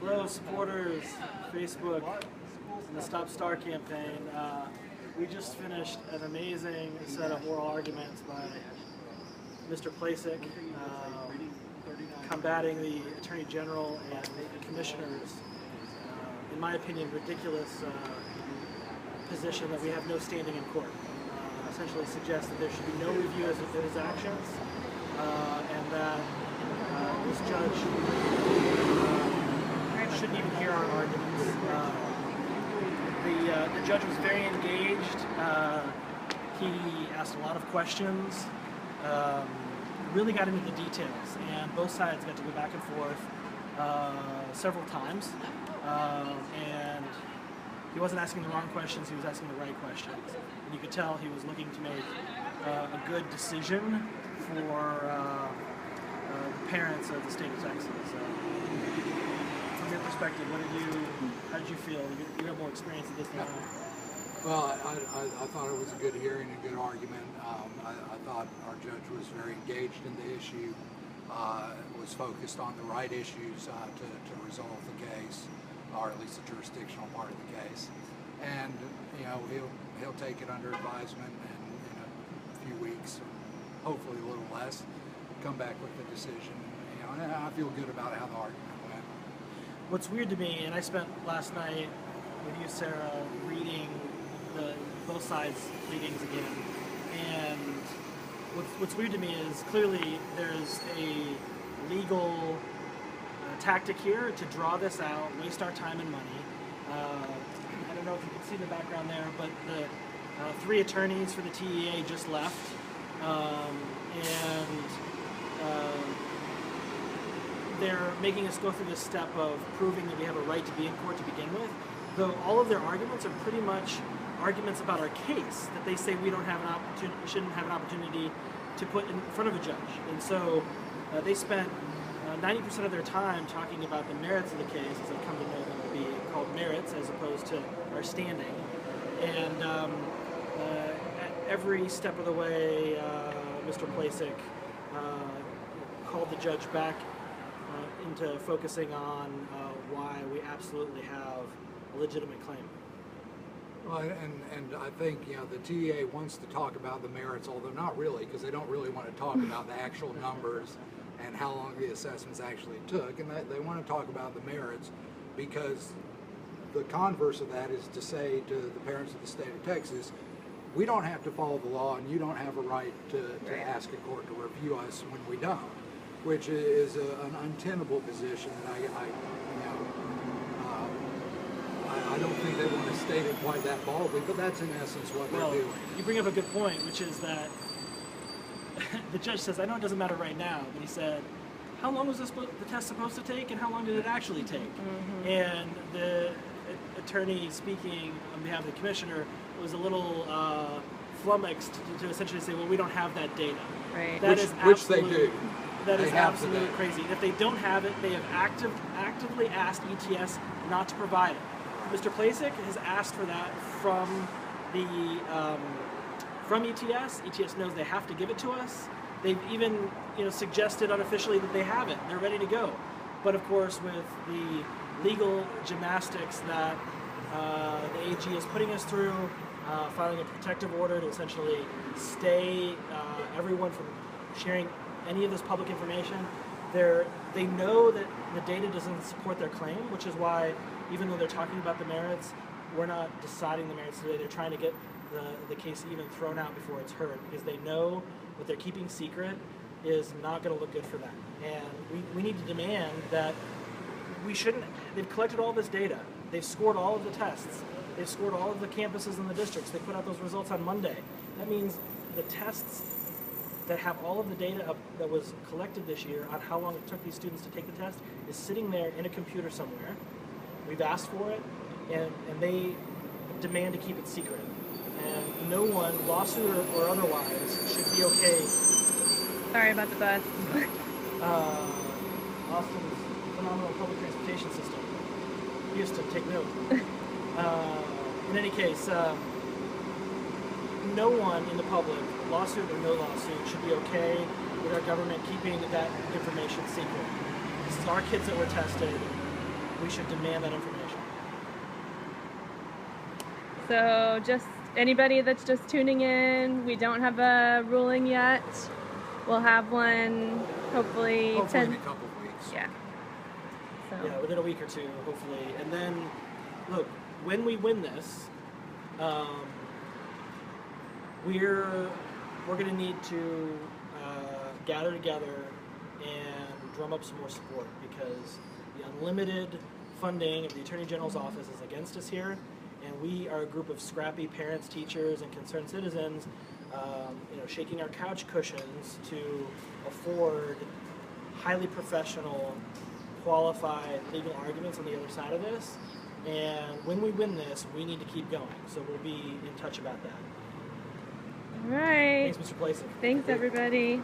Hello, supporters, Facebook, and the Stop STAAR campaign. We just finished an amazing set of oral arguments by Mr. Plasek, combating the Attorney General and the Commissioner's, in my opinion, ridiculous position that we have no standing in court. Essentially suggests that there should be no review of his actions, and that this judge shouldn't even hear our arguments. The judge was very engaged. He asked a lot of questions, really got into the details, and both sides got to go back and forth several times. And he wasn't asking the wrong questions, he was asking the right questions. And you could tell he was looking to make a good decision for the parents of the state of Texas. From your perspective, how did you feel? You have more experience in this than I. Well, I thought it was a good hearing, a good argument. I thought our judge was very engaged in the issue, was focused on the right issues to resolve the case, or at least the jurisdictional part of the case. And he'll take it under advisement, and in a few weeks, or hopefully a little less, come back with a decision. And I feel good about how the argument went. What's weird to me, and I spent last night with you, Sarah, reading both sides' pleadings again, and what's weird to me is clearly there's a legal tactic here to draw this out, waste our time and money. I don't know if you can see the background there, but the 3 attorneys for the TEA just left, and they're making us go through this step of proving that we have a right to be in court to begin with, though all of their arguments are pretty much arguments about our case, that they say we don't have an opportunity, shouldn't have an opportunity to put in front of a judge. And so they spent 90% of their time talking about the merits of the case, as I've come to know them to be called merits as opposed to our standing. And at every step of the way, Mr. Plasek called the judge back into focusing on why we absolutely have a legitimate claim. Well, and I think the TEA wants to talk about the merits, although not really, because they don't really want to talk about the actual numbers and how long the assessments actually took, and they want to talk about the merits because the converse of that is to say to the parents of the state of Texas, we don't have to follow the law, and you don't have a right to ask a court to review us when we don't, which is an untenable position. And I don't think they want to state it quite that boldly, but that's in essence what they're doing. You bring up a good point, which is that the judge says, I know it doesn't matter right now, but he said, how long was the test supposed to take, and how long did it actually take? Mm-hmm. And the attorney speaking on behalf of the commissioner was a little flummoxed to essentially say, well, we don't have that data. Right. Which they do. That is absolutely crazy. And if they don't have it, they have actively asked ETS not to provide it. Mr. Plasek has asked for that from ETS. ETS knows they have to give it to us. They've even suggested unofficially that they have it. They're ready to go. But of course, with the legal gymnastics that the AG is putting us through, filing a protective order to essentially stay everyone from sharing any of this public information, they know that the data doesn't support their claim, which is why, even though they're talking about the merits, we're not deciding the merits today. They're trying to get the case even thrown out before it's heard, because they know what they're keeping secret is not going to look good for them. And we need to demand that we shouldn't. They've collected all this data. They've scored all of the tests. They've scored all of the campuses in the districts. They put out those results on Monday. That means the tests that have all of the data that was collected this year on how long it took these students to take the test is sitting there in a computer somewhere. We've asked for it, and they demand to keep it secret. And no one, lawsuit or otherwise, should be okay. Sorry about the bus. Austin's phenomenal public transportation system. Houston, take note. In any case, no one in the public, lawsuit or no lawsuit, should be okay with our government keeping that information secret. This is our kids that were tested. we should demand that information. So just anybody that's just tuning in, we don't have a ruling yet. We'll have one hopefully, Hopefully in a couple of weeks. Yeah. So. Yeah, within a week or two, hopefully. And then, look, when we win this, we're going to need to gather together and drum up some more support, because the unlimited funding of the Attorney General's office is against us here, and we are a group of scrappy parents, teachers, and concerned citizens, shaking our couch cushions to afford highly professional, qualified legal arguments on the other side of this. And when we win this, we need to keep going. So we'll be in touch about that. All right. Thanks, Mr. Playson. Thanks, everybody.